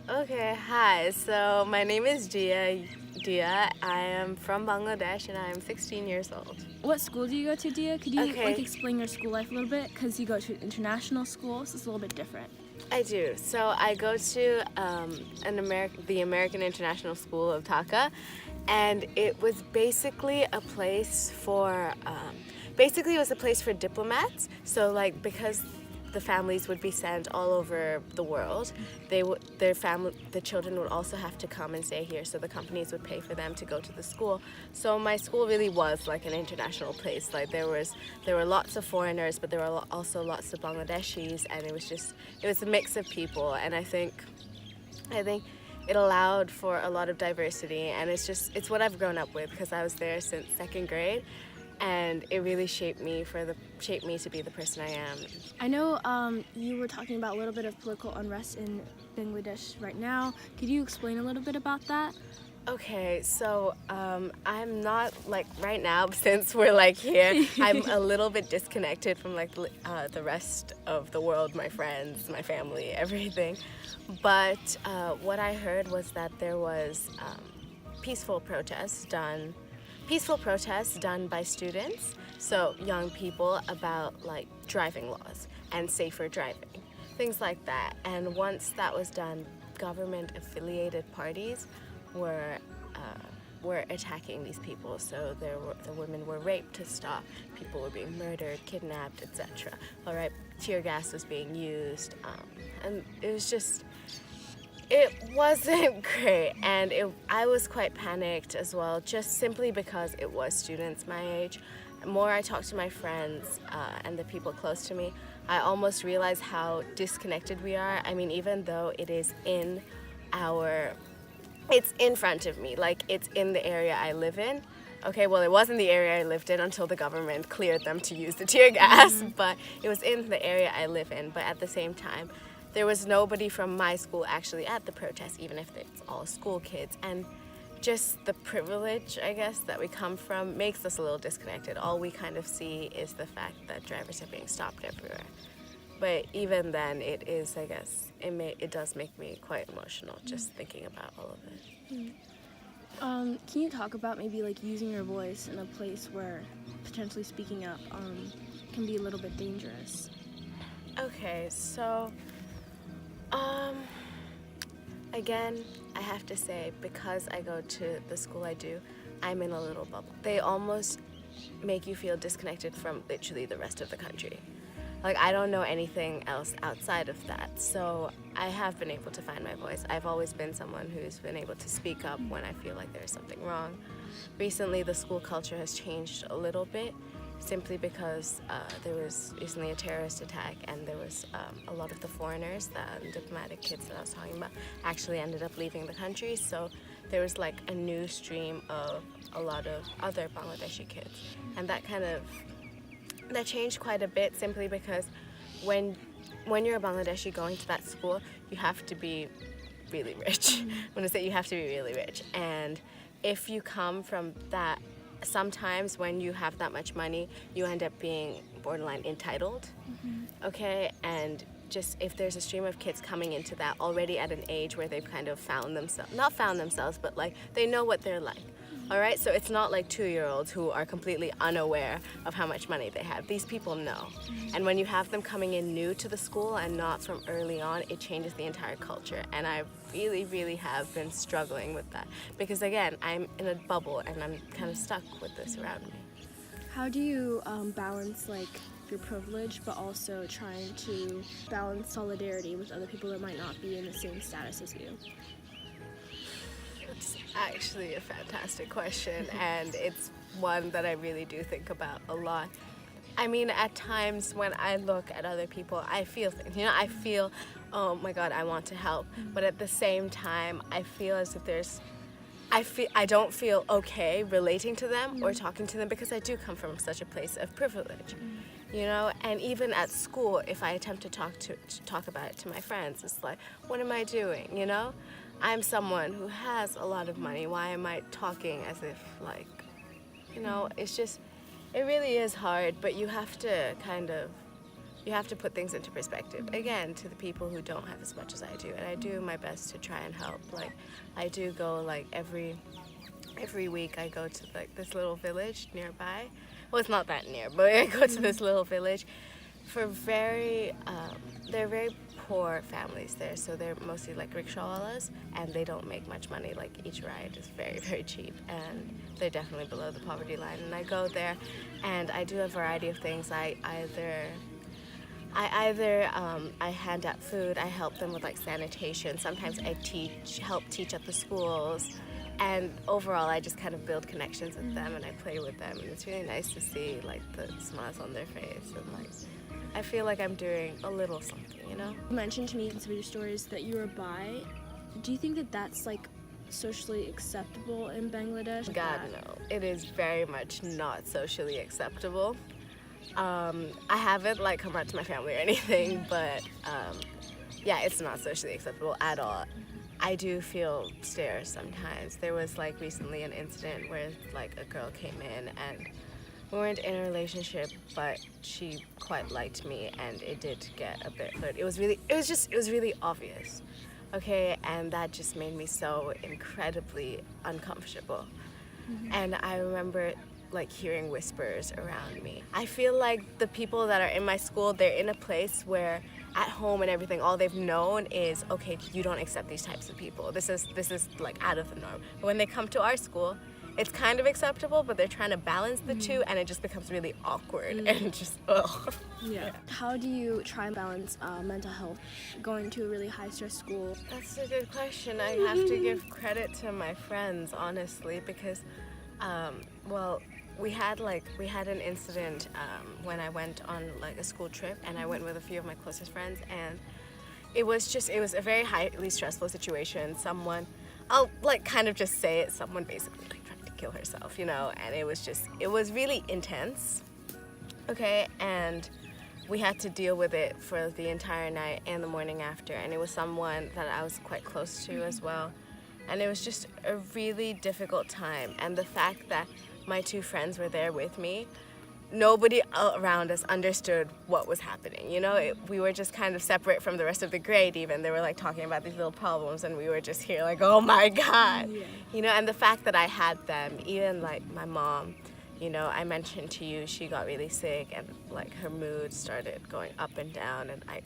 Okay, hi. So my name is Diyaa. I am from Bangladesh and I am 16 years old. What school do you go to, Dia? Could you Okay, explain your school life a little bit? Because you go to an international school, so it's a little bit different. I do. So I go to the American International School of Dhaka, and it was basically a place for it was a place for diplomats. So like because the families would be sent all over the world, the children would also have to come and stay here. So the companies would pay for them to go to the school. So my school really was like an international place. Like there were lots of foreigners, but there were also lots of Bangladeshis, and it was a mix of people. And I think it allowed for a lot of diversity, and it's what I've grown up with because I was there since second grade, and it really shaped me to be the person I am. I know you were talking about a little bit of political unrest in Bangladesh right now. Could you explain a little bit about that? Okay, so I'm not like right now since we're like here. I'm a little bit disconnected from like the rest of the world, my friends, my family, everything. But what I heard was that there was peaceful protests done by students, so young people, about like driving laws and safer driving, things like that. And once that was done, government affiliated parties were were attacking these people. So the women were raped to stop. People were being murdered, kidnapped, etc. All right, tear gas was being used, and it wasn't great, and I was quite panicked as well, just simply because it was students my age. The more I talked to my friends and the people close to me, I almost realized how disconnected we are. I mean, even though it's in front of me, like it's in the area I live in. Okay, well, it wasn't the area I lived in until the government cleared them to use the tear gas, but it was in the area I live in. But at the same time, there was nobody from my school actually at the protest, even if it's all school kids. And just the privilege, I guess, that we come from makes us a little disconnected. All we kind of see is the fact that drivers are being stopped everywhere. But even then, I guess, it does make me quite emotional just thinking about all of it. Can you talk about maybe like using your voice in a place where potentially speaking up can be a little bit dangerous? Okay, so again, I have to say, because I go to the school I do, I'm in a little bubble. They almost make you feel disconnected from literally the rest of the country. Like, I don't know anything else outside of that, so I have been able to find my voice. I've always been someone who's been able to speak up when I feel like there's something wrong. Recently, the school culture has changed a little bit, simply because there was recently a terrorist attack, and there was a lot of the foreigners, the diplomatic kids that I was talking about, actually ended up leaving the country. So there was like a new stream of a lot of other Bangladeshi kids, and that changed quite a bit, simply because when you're a Bangladeshi going to that school, you have to be really rich. When I say you have to be really rich, and if you come from that, sometimes when you have that much money, you end up being borderline entitled. Okay, and just if there's a stream of kids coming into that already at an age where they've kind of not found themselves, but like they know what they're like. All right, so it's not like 2-year-olds who are completely unaware of how much money they have. These people know. And when you have them coming in new to the school and not from early on, it changes the entire culture. And I really, really have been struggling with that. Because again, I'm in a bubble and I'm kind of stuck with this around me. How do you balance like your privilege, but also trying to balance solidarity with other people that might not be in the same status as you? It's actually a fantastic question, and it's one that I really do think about a lot. I mean, at times when I look at other people, I feel things. I feel, oh my God, I want to help. But at the same time, I feel as if I don't feel okay relating to them or talking to them, because I do come from such a place of privilege. And even at school, if I attempt to talk about it to my friends, it's like, what am I doing? I'm someone who has a lot of money. Why am I talking as if like, it's just, it really is hard, but you have to you have to put things into perspective. Again, to the people who don't have as much as I do, and I do my best to try and help. Like, I do go like every week. I go to like this little village nearby. Well, it's not that near, but I go to this little village for they're very poor families there, so they're mostly like rickshawalas, and they don't make much money. Like, each ride is very, very cheap, and they're definitely below the poverty line. And I go there, and I do a variety of things. I hand out food. I help them with like sanitation. Sometimes I help teach at the schools, and overall I just kind of build connections with them, and I play with them, and it's really nice to see like the smiles on their face, and like I feel like I'm doing a little something, you know? You mentioned to me in some of your stories that you were bi. Do you think that that's like socially acceptable in Bangladesh? God, no. It is very much not socially acceptable. I haven't like come out to my family or anything, but yeah, it's not socially acceptable at all. I do feel stares sometimes. There was like recently an incident where like a girl came in, and we weren't in a relationship, but she quite liked me, and it did get a bit flirty. It was really obvious, okay? And that just made me so incredibly uncomfortable. And I remember like hearing whispers around me. I feel like the people that are in my school, they're in a place where at home and everything, all they've known is, okay, you don't accept these types of people. This is like out of the norm. But when they come to our school, it's kind of acceptable, but they're trying to balance the two, and it just becomes really awkward and just, ugh. Yeah. How do you try and balance mental health going to a really high-stress school? That's a good question. I have to give credit to my friends, honestly, because, well, we had an incident when I went on like a school trip, and I went with a few of my closest friends, and it was a very highly stressful situation. I'll like kind of just say it, someone basically like tried to kill herself, you know, and it was really intense, okay, and we had to deal with it for the entire night and the morning after, and it was someone that I was quite close to as well, and it was just a really difficult time. And the fact that my two friends were there with me, nobody around us understood what was happening, you know? We were just kind of separate from the rest of the grade even. They were like talking about these little problems, and we were just here like, oh my God. Yeah. You know, and the fact that I had them, even like my mom, you know, I mentioned to you, she got really sick, and like her mood started going up and down, and I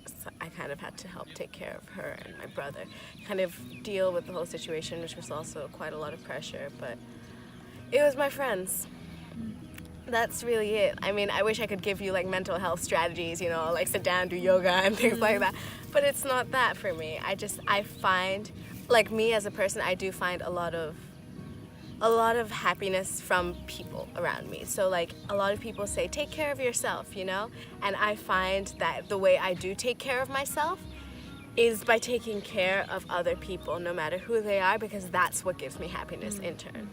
kind of had to help take care of her and my brother, kind of deal with the whole situation, which was also quite a lot of pressure, but it was my friends. That's really it. I mean, I wish I could give you like mental health strategies, you know, like sit down, do yoga and things like that. But it's not that for me. I find, like me as a person, I do find a lot of happiness from people around me. So like a lot of people say, take care of yourself, you know? And I find that the way I do take care of myself is by taking care of other people, no matter who they are, because that's what gives me happiness in turn.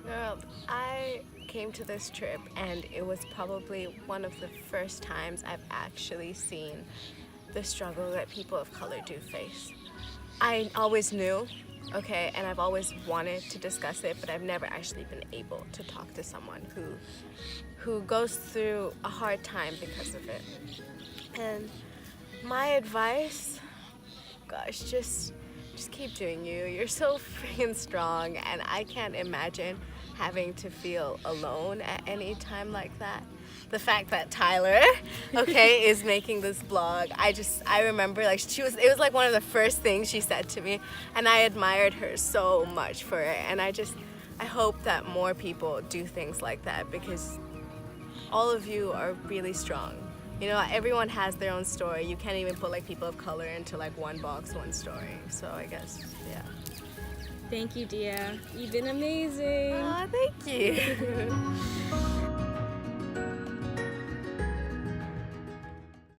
Girl, I came to this trip, and it was probably one of the first times I've actually seen the struggle that people of color do face. I always knew, okay, and I've always wanted to discuss it, but I've never actually been able to talk to someone who goes through a hard time because of it. And my advice, gosh, just keep doing you. You're so freaking strong, and I can't imagine having to feel alone at any time like that. The fact that Tyler, okay, is making this blog, I remember like it was like one of the first things she said to me, and I admired her so much for it, and I hope that more people do things like that, because all of you are really strong. You know, everyone has their own story. You can't even put like people of color into like one box, one story. So I guess, yeah. Thank you, Diyaa. You've been amazing. Oh, thank you.